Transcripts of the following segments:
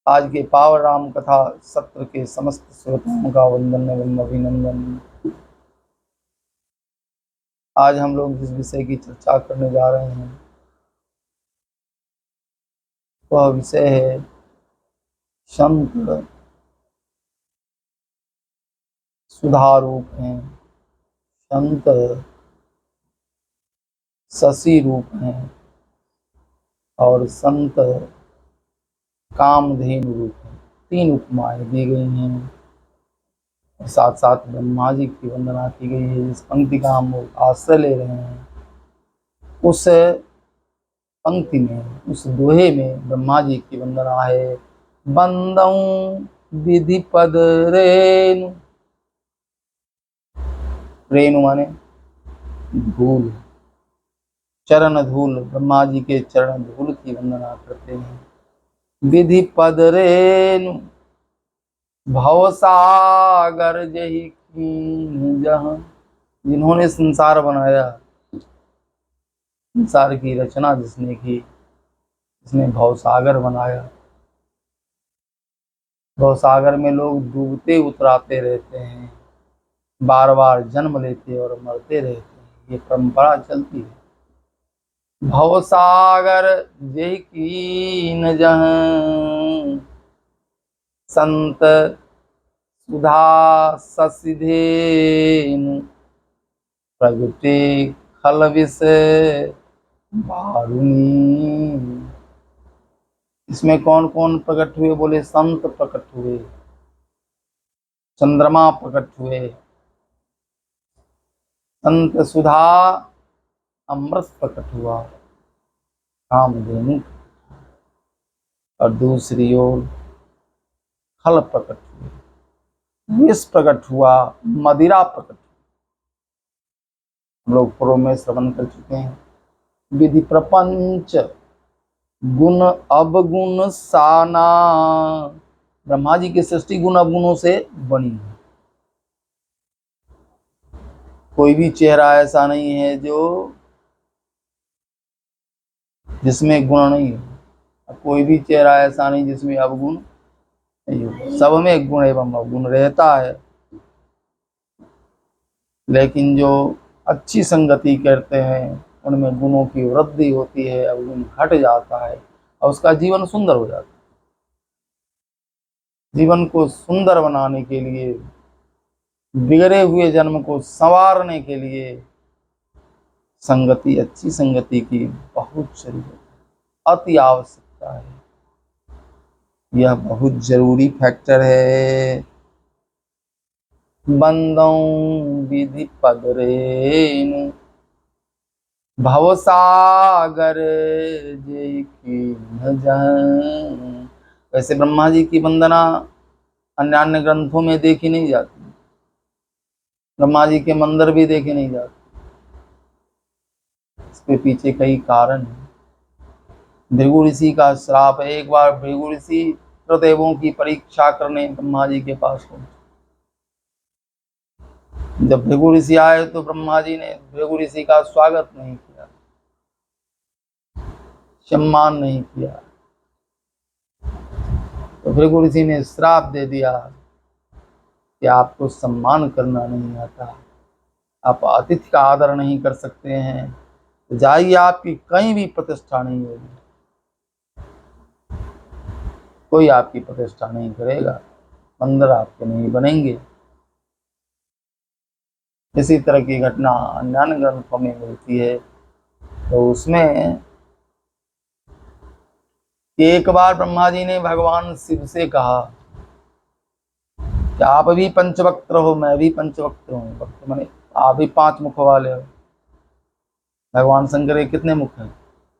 आज के पावन राम कथा सत्र के समस्त श्रोताओं का वंदन एवं अभिनंदन। आज हम लोग जिस विषय की चर्चा करने जा रहे हैं वह विषय है संत सुधारूप हैं, संत शशि रूप हैं और संत कामधेनु रूप हैं। 3 उपमाएं दी गई हैं। साथ साथ ब्रह्मा जी की वंदना की गई है। जिस पंक्ति का हम लोग आश्रय ले रहे हैं उस पंक्ति में, उस दोहे में ब्रह्मा जी की वंदना है। बंदऊ विधि पद रेणु, रेणु माने धूल, चरण धूल, ब्रह्मा जी के चरण धूल की वंदना करते हैं। विधि पद रेणु भवसागर जहि कीन्ह जहाँ, जिन्होंने संसार बनाया, संसार की रचना जिसने की, जिसने भवसागर बनाया। भवसागर में लोग डूबते उतराते रहते हैं, बार बार जन्म लेते और मरते रहते हैं, ये परंपरा चलती है। भवसागर जय कीन जहाँ, संत सुधा ससिधेनु, प्रगटे खल विष बारुनी। इसमें कौन कौन प्रकट हुए? बोले संत प्रकट हुए, चंद्रमा प्रकट हुए, संत सुधा अमृत प्रकट हुआ, कामधेनु, और दूसरी ओर खल प्रकट हुए, विष प्रकट हुआ, मदिरा प्रकट। हम लोग पूर्व में श्रवण कर चुके हैं। विधि प्रपंच गुण अवगुण साना, ब्रह्मा जी की सृष्टि गुण अवगुणों से बनी है। कोई भी चेहरा ऐसा नहीं है जो जिसमें गुण नहीं है, कोई भी चेहरा ऐसा नहीं जिसमें अवगुण नहीं हो। सब में गुण एवं अवगुण रहता है, लेकिन जो अच्छी संगति करते हैं उनमें गुणों की वृद्धि होती है, अवगुण घट जाता है और उसका जीवन सुंदर हो जाता है। जीवन को सुंदर बनाने के लिए, बिगड़े हुए जन्म को संवारने के लिए संगति, अच्छी संगति की बहुत जरूरत, अति आवश्यकता है। यह बहुत जरूरी फैक्टर है। बंदों विधि पद रेणु भवसागर जय कीन्ह जहाँ। वैसे ब्रह्मा जी की वंदना अन्य अन्य ग्रंथों में देखी नहीं जाती, ब्रह्मा जी के मंदिर भी देखे नहीं जाते। इसके पीछे कई कारण है। भृगु ऋषि का श्राप है। एक बार भृगु ऋषि देवों की परीक्षा करने ब्रह्मा जी के पास पहुंचे। जब भृगु ऋषि आए तो ब्रह्मा जी ने भृगु ऋषि का स्वागत नहीं किया, सम्मान नहीं किया। तो भृगु ऋषि ने श्राप दे दिया कि आपको सम्मान करना नहीं आता, आप अतिथि का आदर नहीं कर सकते हैं, तो जाइए, आपकी कहीं भी प्रतिष्ठा नहीं होगी, कोई आपकी प्रतिष्ठा नहीं करेगा, मंदिर आपके नहीं बनेंगे। इसी तरह की घटना अन्य ग्रंथों में मिलती है। तो उसमें एक बार ब्रह्मा जी ने भगवान शिव से कहा कि आप भी पंचवक्त्र हो, मैं भी पंचवक्त्र हूँ। वक्त माने आप भी 5 मुख वाले हो। भगवान शंकर के कितने मुख हैं?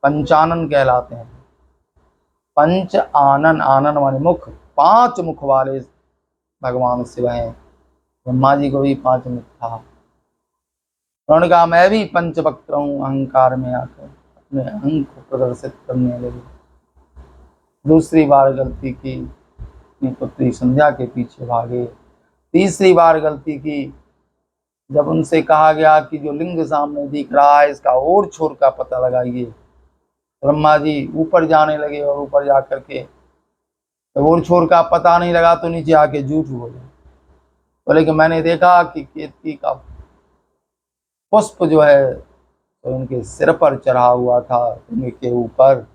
पंचानन कहलाते हैं। पंच आनन, आनन माने मुख, 5 मुख वाले भगवान शिव हैं। ब्रह्मा जी को भी 5 मुख था। उन्होंने कहा मैं भी पंचवक्त्र हूँ। अहंकार में आकर अपने अहंग को प्रदर्शित करने लगे। दूसरी बार गलती की, अपनी पुत्री संध्या के पीछे भागे। तीसरी बार गलती की, जब उनसे कहा गया कि जो लिंग सामने दिख रहा है इसका और छोर का पता लगाइए। ब्रह्मा जी ऊपर जाने लगे और ऊपर जाकर के तो वो छोर का पता नहीं लगा तो नीचे आके झूठ बोले, बोले कि मैंने देखा कि केतकी का पुष्प जो है तो उनके सिर पर चढ़ा हुआ था, उनके ऊपर।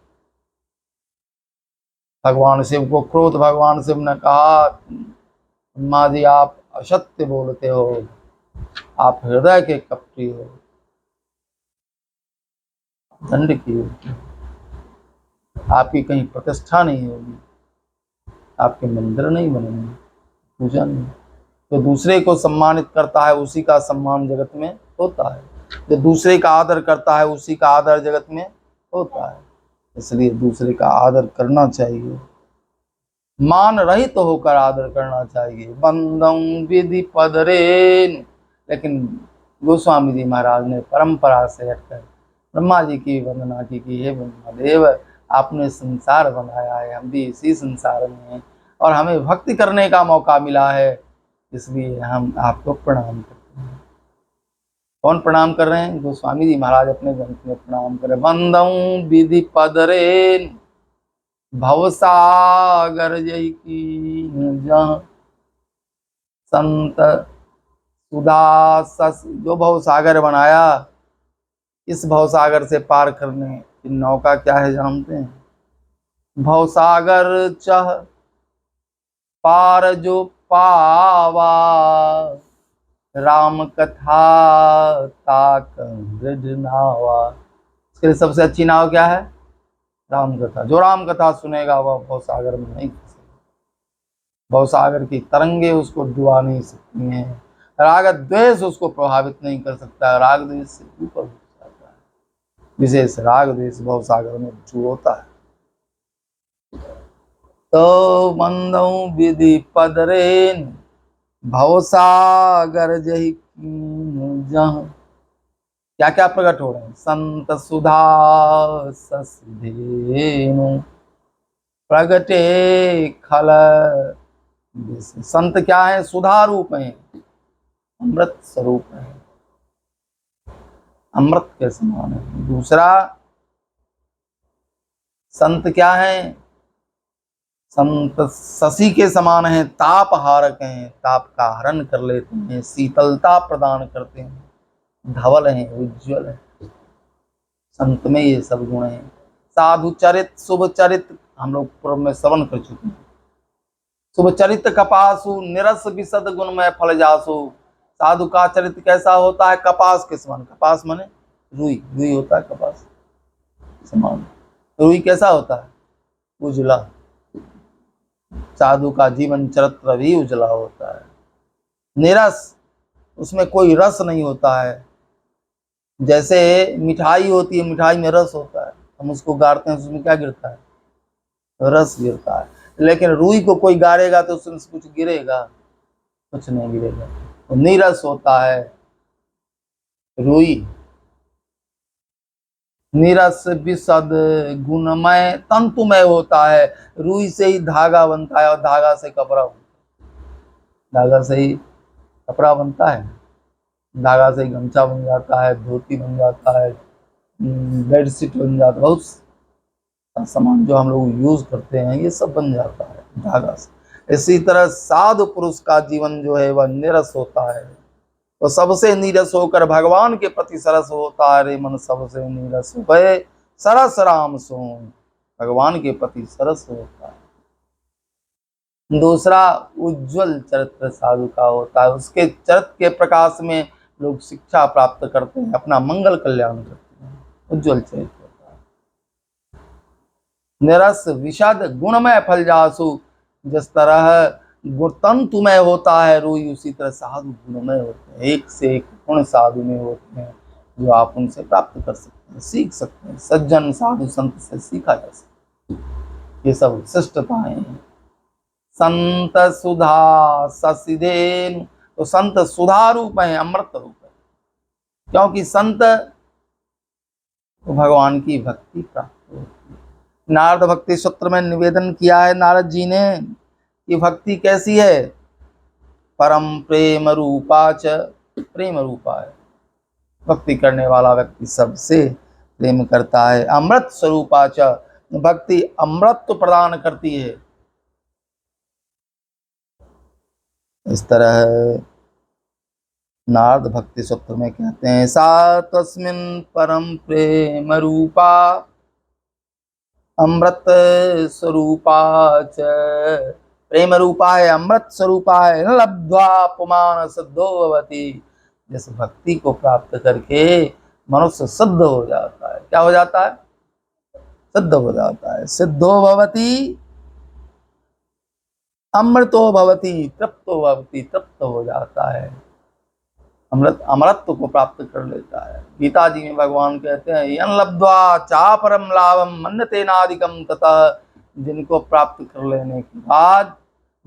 भगवान शिव को क्रोध, भगवान शिव ने कहा ब्रह्मा जी आप असत्य बोलते हो, आप हृदय के कपटी हो, दंड की होगी, आपकी कहीं प्रतिष्ठा नहीं होगी, आपके मंदिर नहीं बनेंगे, पूजा नहीं। जो दूसरे को सम्मानित करता है उसी का सम्मान जगत में होता है, जो दूसरे का आदर करता है उसी का आदर जगत में होता है। इसलिए दूसरे का आदर करना चाहिए, मान रहित तो होकर आदर करना चाहिए। बंदम विधि पदरेन, लेकिन गोस्वामी जी महाराज ने परंपरा से हटकर ब्रह्मा जी की वंदना की कि हे ब्रह्मदेव, आपने संसार बनाया है, हम भी इसी संसार में हैं और हमें भक्ति करने का मौका मिला है, इसलिए हम आपको प्रणाम करते हैं। कौन प्रणाम कर रहे हैं? गोस्वामी जी महाराज अपने ग्रंथ में प्रणाम कर रहे हैं। बंदम विधि पदरेन भवसागर जय की जहाँ संत सुधा, जो भवसागर बनाया, इस भवसागर से पार करने की नौका क्या है जानते हैं? भवसागर चह पार जो पावा, राम कथा ताक दृढ़ नावा। इसके लिए सबसे अच्छी नाव क्या है? राम कथा। जो राम कथा सुनेगा वह भवसागर में नहीं फंसेगा, भवसागर की तरंगे उसको डुबा नहीं सकती हैं, राग द्वेष उसको प्रभावित नहीं कर सकता, राग द्वेष से ऊपर हो जाता है, विशेष राग द्वेष भवसागर में चुरोता है। तो मंदौ विधि पदरेन भवसागर जहि जहाँ, क्या क्या प्रकट हो रहे हैं? संत सुधा ससिधेनु प्रगटे खल। संत क्या है? सुधा रूप है, अमृत स्वरूप है, अमृत के समान है। दूसरा संत क्या है? संत शशि के समान है, ताप हारक हैं, ताप का हरण कर लेते हैं, शीतलता प्रदान करते हैं, धवल हैं, उज्ज्वल है। संत में ये सब गुण हैं। साधु चरित शुभ चरित, हम लोग पूर्व में श्रवण कर चुके हैं। शुभ चरित कपासु निरस विशद गुणमय फल जासु। साधु का चरित्र कैसा होता है? कपास के समान। कपास माने रुई, रुई होता है कपास समान। रुई कैसा होता है? उजला। साधु का जीवन चरित्र भी उजला होता है। निरस, उसमें कोई रस नहीं होता है। जैसे मिठाई होती है, मिठाई में रस होता है, हम उसको गाड़ते हैं, उसमें क्या गिरता है? रस गिरता है। लेकिन रुई को कोई गाड़ेगा तो उसमें कुछ गिरेगा? कुछ नहीं गिरेगा, तो नीरस होता है रुई। नीरस विशद गुणमय तंतुमय होता है। रुई से ही धागा बनता है और धागा से कपड़ा बनता है, धागा से ही कपड़ा बनता है, धागा से ही गमछा बन जाता है, धोती बन जाता है, बेडशीट बन जाता है, बहुत सामान जो हम लोग यूज करते हैं ये सब बन जाता है धागा से। इसी तरह साधु पुरुष का जीवन जो है वह निरस होता है, तो सबसे नीरस होकर भगवान के प्रति सरस होता है। रे मन सबसे नीरस भय सरस राम सो, भगवान के प्रति सरस होता है। दूसरा उज्जवल चरित्र साधु का होता है, उसके चरित्र के प्रकाश में लोग शिक्षा प्राप्त करते हैं, अपना मंगल कल्याण करते हैं। उज्जवल चरित्र होता है। निरस विशद गुणमय फल जासु, जिस तरह तंतुमय होता है रुई, उसी तरह साधु गुणमय होते हैं। एक से एक गुण साधु में होते हैं जो आप उनसे प्राप्त कर सकते हैं, सीख सकते हैं। सज्जन साधु संत से सीखा जा सकता है, ये सब श्रेष्ठताएं हैं। संत सुधा ससिधेन, तो संत सुधा रूप है, अमृत रूप है, क्योंकि संत तो भगवान की भक्ति प्राप्त होती है। नारद भक्ति सूत्र में निवेदन किया है नारद जी ने कि भक्ति कैसी है? परम प्रेम रूपा च, प्रेम रूपा है, भक्ति करने वाला व्यक्ति सबसे प्रेम करता है। अमृत स्वरूपा च, भक्ति अमृत प्रदान करती है। इस तरह नारद भक्ति सूत्र में कहते हैं, सा तस्मिन् परम प्रेम रूपा अमृत स्वरूपा च। प्रेम रूपा है, अमृत स्वरूपा है, न लब्ध्वा पुमान सिद्धो भवति। जिस भक्ति को प्राप्त करके मनुष्य सिद्ध हो जाता है। क्या हो जाता है? सिद्ध हो जाता है। सिद्धो भवति, अमृतो भवति, तृप्तो भवति, तृप्त हो जाता है, अमृतत्व को प्राप्त कर लेता है। गीता जी में भगवान कहते हैं, यन लब्ध्वा चापरम लाभम मन्यते नादिकम ततः। जिनको प्राप्त कर लेने के बाद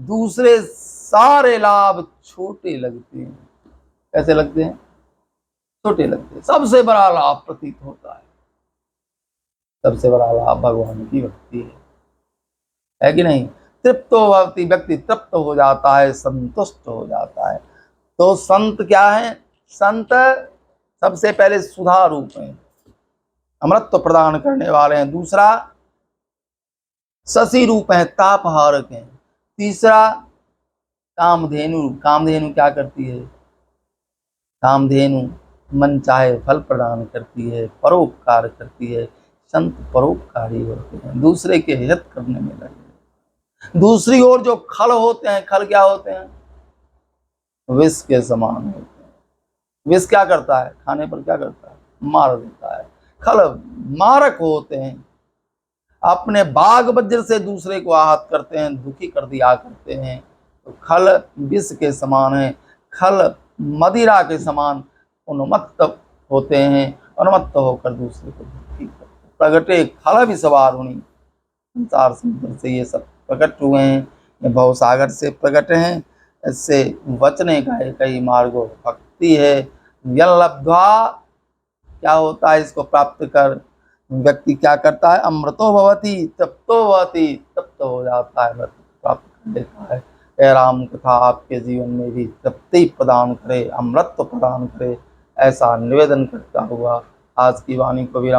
दूसरे सारे लाभ छोटे लगते हैं। कैसे लगते हैं? छोटे लगते हैं। सबसे बड़ा लाभ प्रतीत होता है। सबसे बड़ा लाभ भगवान की भक्ति है कि नहीं? तृप्तो भवति, व्यक्ति तृप्त हो जाता है, संतुष्ट हो जाता है। तो संत क्या है? संत सबसे पहले सुधा रूप हैं, अमृत प्रदान करने वाले हैं। दूसरा शशि रूप है, तापहारक हैं। तीसरा कामधेनु। कामधेनु क्या करती है? कामधेनु मन चाहे फल प्रदान करती है, परोपकार करती है। संत परोपकारी होते हैं, दूसरे के हित करने में लगे। दूसरी ओर जो खल होते हैं, खल क्या होते हैं? विष के समान होते हैं। विष क्या करता है? खाने पर क्या करता है? मार देता है। खल मारक होते हैं, अपने बाग वज्र से दूसरे को आहत करते हैं, दुखी कर दिया करते हैं। तो खल विष के समान है, खल मदिरा के समान उन्मत्त होते हैं, उन्मत्त होकर दूसरे को दुखी करते हैं। प्रगटे खल विषवार हुनी। संसार समुद्र से ये सब प्रकट हुए हैं, ये भव सागर से प्रकट हैं। इससे बचने का एक ही मार्ग भक्ति है। यन लब्ध्वा, क्या होता है? इसको प्राप्त कर व्यक्ति क्या करता है? अमृतो भवति, तृप्तो भवति, तृप्त हो जाता है, प्राप्त कर लेता है। हे राम कथा आपके जीवन में भी तृप्ति प्रदान करे, अमृत प्रदान करे, ऐसा निवेदन करता हुआ आज की वाणी को विराम